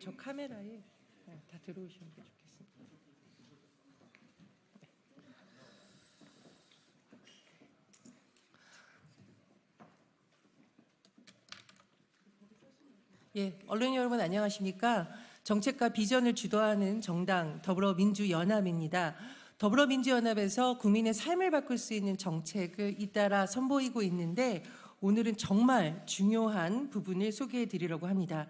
저 카메라에 다 들어오시는 게 좋겠습니다. 예, 언론 여러분 안녕하십니까? 정책과 비전을 주도하는 정당 더불어민주연합입니다. 더불어민주연합에서 국민의 삶을 바꿀 수 있는 정책을 잇따라 선보이고 있는데 오늘은 정말 중요한 부분을 소개해 드리려고 합니다.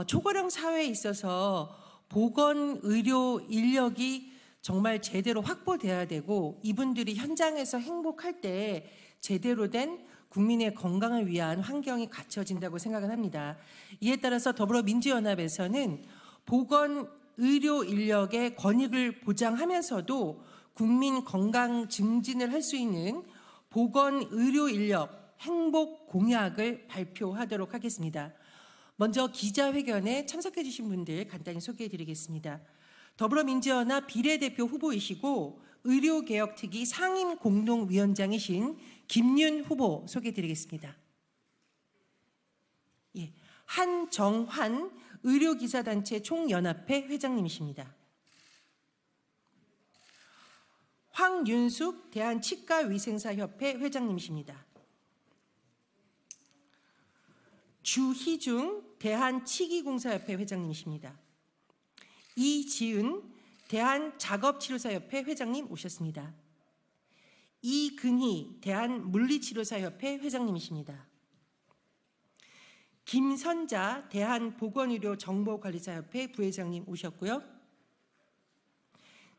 초고령 사회에 있어서 보건 의료 인력이 정말 제대로 확보돼야 되고 이분들이 현장에서 행복할 때 제대로 된 국민의 건강을 위한 환경이 갖춰진다고 생각을 합니다. 이에 따라서 더불어민주연합에서는 보건 의료 인력의 권익을 보장하면서도 국민 건강 증진을 할 수 있는 보건 의료 인력 행복 공약을 발표하도록 하겠습니다. 먼저 기자회견에 참석해 주신 분들 간단히 소개해 드리겠습니다. 더불어민주연합 비례대표 후보이시고 의료개혁특위 상임공동위원장이신 김윤 후보 소개해 드리겠습니다. 예, 한정환 의료기사단체 총연합회 회장님이십니다. 황윤숙 대한치과위생사협회 회장님이십니다. 주희중 대한치기공사협회 회장님이십니다. 이지은 대한작업치료사협회 회장님 오셨습니다. 이근희 대한물리치료사협회 회장님이십니다. 김선자 대한보건의료정보관리사협회 부회장님 오셨고요.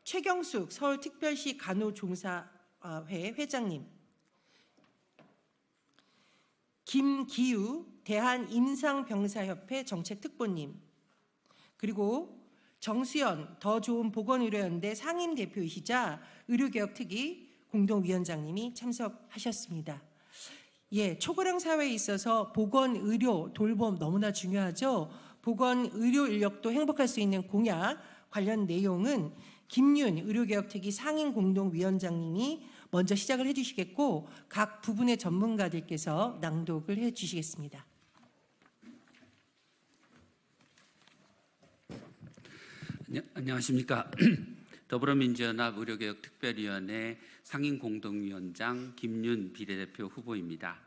최경숙 서울특별시 간호종사회 회장님, 김기우 대한임상병사협회 정책특보님, 그리고 정수연 더 좋은 보건의료연대 상임대표이시자 의료개혁특위 공동위원장님이 참석하셨습니다. 예, 초고령 사회에 있어서 보건의료 돌봄 너무나 중요하죠. 보건의료 인력도 행복할 수 있는 공약 관련 내용은 김윤 의료개혁특위 상임공동위원장님이 먼저 시작을 해주시겠고 각 부분의 전문가들께서 낭독을 해주시겠습니다. 안녕하십니까. 더불어민주연합 의료개혁특별위원회 상임공동위원장 김윤 비례대표 후보입니다.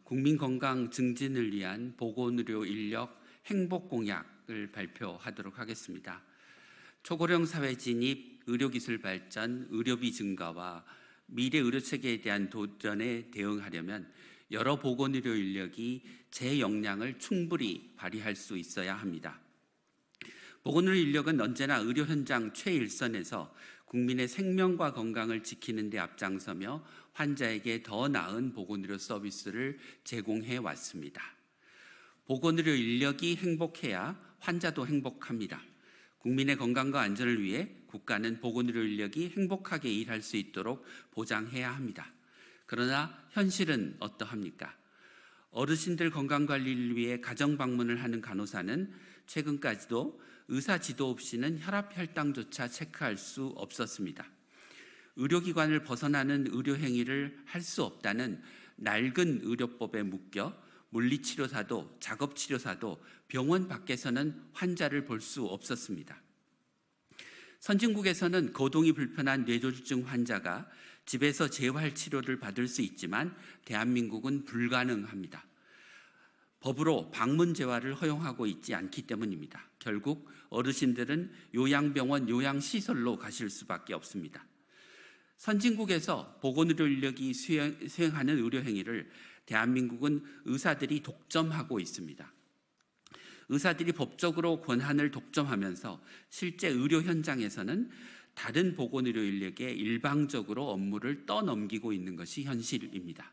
국민건강 증진을 위한 보건의료 인력 행복공약을 발표하도록 하겠습니다. 초고령 사회 진입, 의료기술 발전, 의료비 증가와 미래 의료체계에 대한 도전에 대응하려면 여러 보건의료 인력이 제 역량을 충분히 발휘할 수 있어야 합니다. 보건의료 인력은 언제나 의료 현장 최일선에서 국민의 생명과 건강을 지키는 데 앞장서며 환자에게 더 나은 보건의료 서비스를 제공해 왔습니다. 보건의료 인력이 행복해야 환자도 행복합니다. 국민의 건강과 안전을 위해 국가는 보건의료 인력이 행복하게 일할 수 있도록 보장해야 합니다. 그러나 현실은 어떠합니까? 어르신들 건강관리를 위해 가정방문을 하는 간호사는 최근까지도 의사 지도 없이는 혈압, 혈당조차 체크할 수 없었습니다. 의료기관을 벗어나는 의료행위를 할 수 없다는 낡은 의료법에 묶여 물리치료사도 작업치료사도 병원 밖에서는 환자를 볼 수 없었습니다. 선진국에서는 거동이 불편한 뇌졸중 환자가 집에서 재활치료를 받을 수 있지만 대한민국은 불가능합니다. 법으로 방문재활을 허용하고 있지 않기 때문입니다. 결국 어르신들은 요양병원, 요양시설로 가실 수밖에 없습니다. 선진국에서 보건의료 인력이 수행하는 의료행위를 대한민국은 의사들이 독점하고 있습니다. 의사들이 법적으로 권한을 독점하면서 실제 의료 현장에서는 다른 보건의료 인력에 일방적으로 업무를 떠넘기고 있는 것이 현실입니다.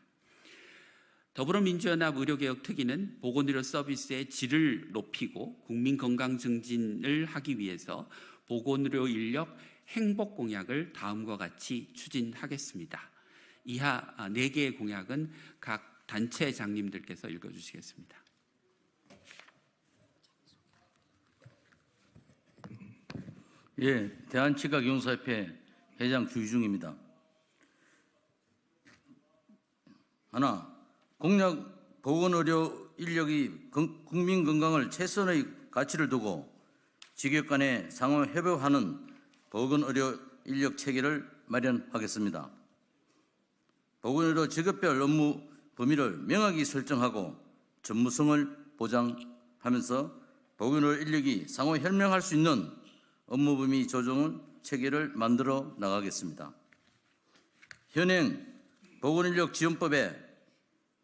더불어민주연합 의료개혁특위는 보건의료 서비스의 질을 높이고 국민건강 증진을 하기 위해서 보건의료 인력 행복공약을 다음과 같이 추진하겠습니다. 이하 4개의 공약은 각 단체장님들께서 읽어주시겠습니다. 예, 대한치과기용사협회 회장 주희중입니다. 하나, 공약 보건의료 인력이 국민 건강을 최선의 가치를 두고 직역 간에 상호 협업하는 보건의료 인력 체계를 마련하겠습니다. 보건의료 직업별 업무 범위를 명확히 설정하고 전무성을 보장하면서 보건의료 인력이 상호 협력할 수 있는 업무 범위 조정 체계를 만들어 나가겠습니다. 현행 보건인력지원법에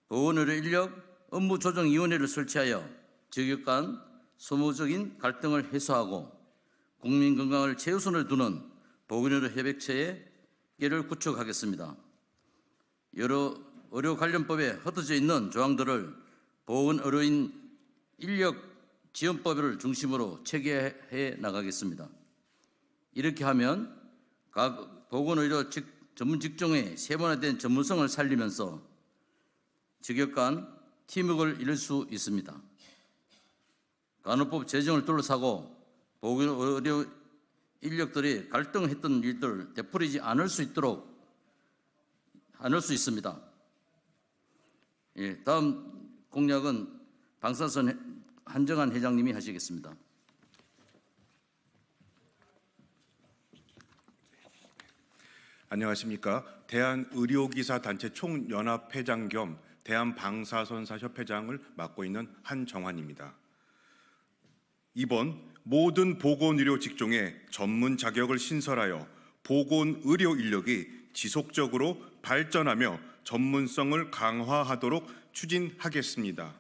보건의료인력 업무조정위원회를 설치하여 직역 간 소모적인 갈등을 해소하고 국민 건강을 최우선을 두는 보건의료 협약체계를 구축하겠습니다. 여러 의료 관련법에 흩어져 있는 조항들을 보건의료인 인력 지원법을 중심으로 체계해 나가겠습니다. 이렇게 하면 각 보건의료 전문 직종의 세분화된 전문성을 살리면서 직역 간 팀워크를 이룰 수 있습니다. 간호법 제정을 둘러싸고 보건의료 인력들이 갈등했던 일들을 되풀이지 않을 수 있습니다. 다음 공약은 방사선 한정환 회장님이 하시겠습니다. 안녕하십니까. 대한의료기사단체 총연합회장 겸 대한방사선사협회장을 맡고 있는 한정환입니다. 이번 모든 보건의료 직종에 전문 자격을 신설하여 보건의료 인력이 지속적으로 발전하며 전문성을 강화하도록 추진하겠습니다.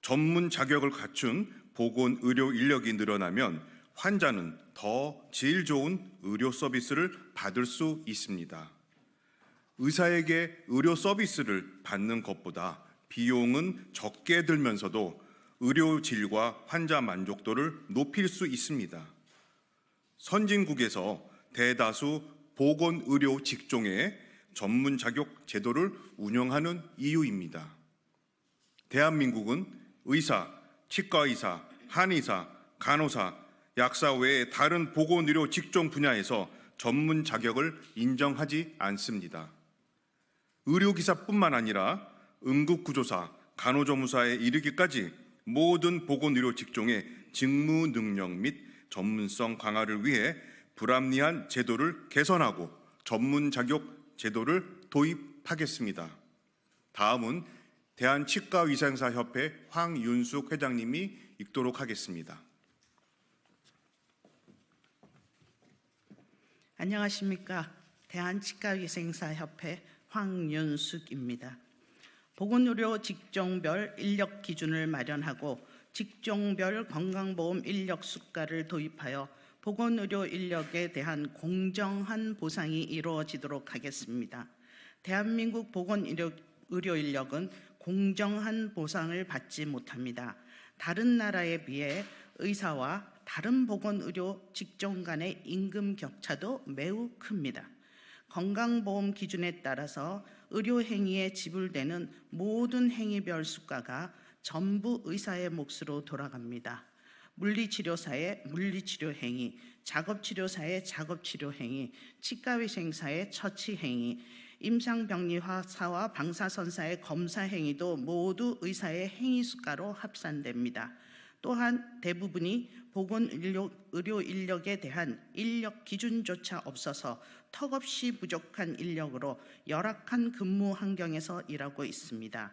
전문 자격을 갖춘 보건의료 인력이 늘어나면 환자는 더 질 좋은 의료 서비스를 받을 수 있습니다. 의사에게 의료 서비스를 받는 것보다 비용은 적게 들면서도 의료 질과 환자 만족도를 높일 수 있습니다. 선진국에서 대다수 보건의료 직종에 전문 자격 제도를 운영하는 이유입니다. 대한민국은 의사, 치과의사, 한의사, 간호사, 약사 외에 다른 보건의료 직종 분야에서 전문 자격을 인정하지 않습니다. 의료기사뿐만 아니라 응급구조사, 간호조무사에 이르기까지 모든 보건의료 직종의 직무 능력 및 전문성 강화를 위해 불합리한 제도를 개선하고 전문 자격 제도를 도입하겠습니다. 다음은 대한치과위생사협회 황윤숙 회장님이 읽도록 하겠습니다. 안녕하십니까. 대한치과위생사협회 황윤숙입니다. 보건의료 직종별 인력 기준을 마련하고 직종별 건강보험 인력 수가를 도입하여 보건의료 인력에 대한 공정한 보상이 이루어지도록 하겠습니다. 대한민국 보건의료 인력은 공정한 보상을 받지 못합니다. 다른 나라에 비해 의사와 다른 보건의료 직종 간의 임금 격차도 매우 큽니다. 건강보험 기준에 따라서 의료행위에 지불되는 모든 행위별 수가가 전부 의사의 몫으로 돌아갑니다. 물리치료사의 물리치료행위, 작업치료사의 작업치료행위, 치과위생사의 처치행위, 임상병리사와 방사선사의 검사행위도 모두 의사의 행위수가로 합산됩니다. 또한 대부분이 보건의료 인력에 대한 인력 기준조차 없어서 턱없이 부족한 인력으로 열악한 근무 환경에서 일하고 있습니다.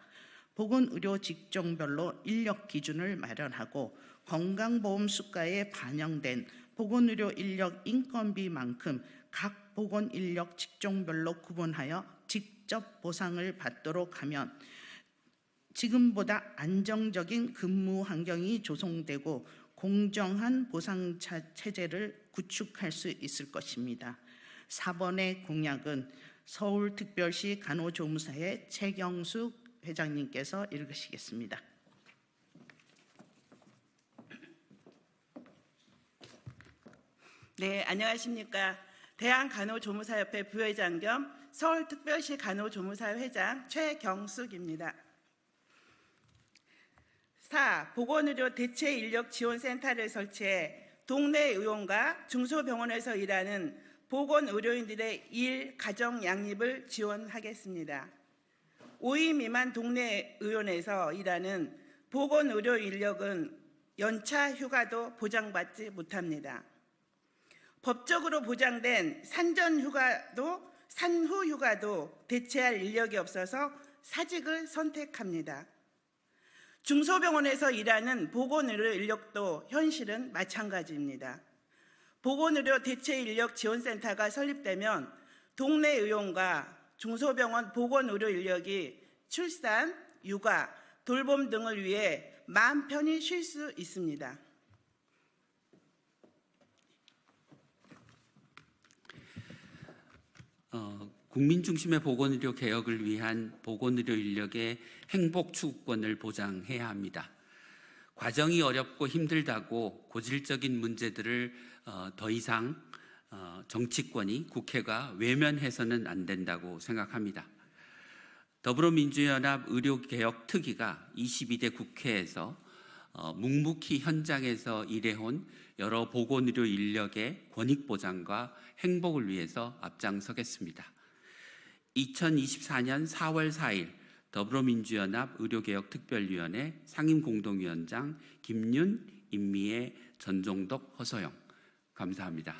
보건의료 직종별로 인력 기준을 마련하고 건강보험 수가에 반영된 보건의료 인력 인건비만큼 각 보건인력 직종별로 구분하여 직접 보상을 받도록 하면 지금보다 안정적인 근무 환경이 조성되고 공정한 보상 체제를 구축할 수 있을 것입니다. 4번의 공약은 서울특별시 간호조무사의 최경숙 회장님께서 읽으시겠습니다. 네, 안녕하십니까. 대한간호조무사협회 부회장 겸 서울특별시 간호조무사 회장 최경숙입니다. 4. 보건의료 대체인력지원센터를 설치해 동네 의원과 중소병원에서 일하는 보건의료인들의 일, 가정 양립을 지원하겠습니다. 5인 미만 동네 의원에서 일하는 보건의료 인력은 연차 휴가도 보장받지 못합니다. 법적으로 보장된 산후 휴가도 대체할 인력이 없어서 사직을 선택합니다. 중소병원에서 일하는 보건의료 인력도 현실은 마찬가지입니다. 보건의료 대체인력지원센터가 설립되면 동네 의원과 중소병원 보건의료 인력이 출산, 육아, 돌봄 등을 위해 마음 편히 쉴 수 있습니다. 국민 중심의 보건의료 개혁을 위한 보건의료 인력의 행복 추구권을 보장해야 합니다. 과정이 어렵고 힘들다고 고질적인 문제들을 더 이상 정치권이, 국회가 외면해서는 안 된다고 생각합니다. 더불어민주연합 의료개혁특위가 22대 국회에서 묵묵히 현장에서 일해온 여러 보건의료 인력의 권익보장과 행복을 위해서 앞장서겠습니다. 2024년 4월 4일 더불어민주연합 의료개혁특별위원회 상임공동위원장 김윤, 임미애, 전종덕, 허소영. 감사합니다.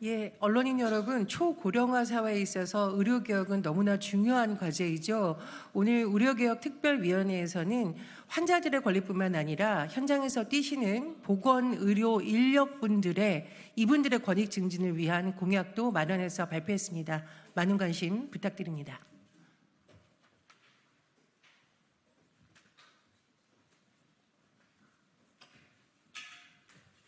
예, 언론인 여러분, 초고령화 사회에 있어서 의료개혁은 너무나 중요한 과제이죠. 오늘 의료개혁특별위원회에서는 환자들의 권리뿐만 아니라 현장에서 뛰시는 보건의료 인력분들의 이분들의 권익 증진을 위한 공약도 마련해서 발표했습니다. 많은 관심 부탁드립니다.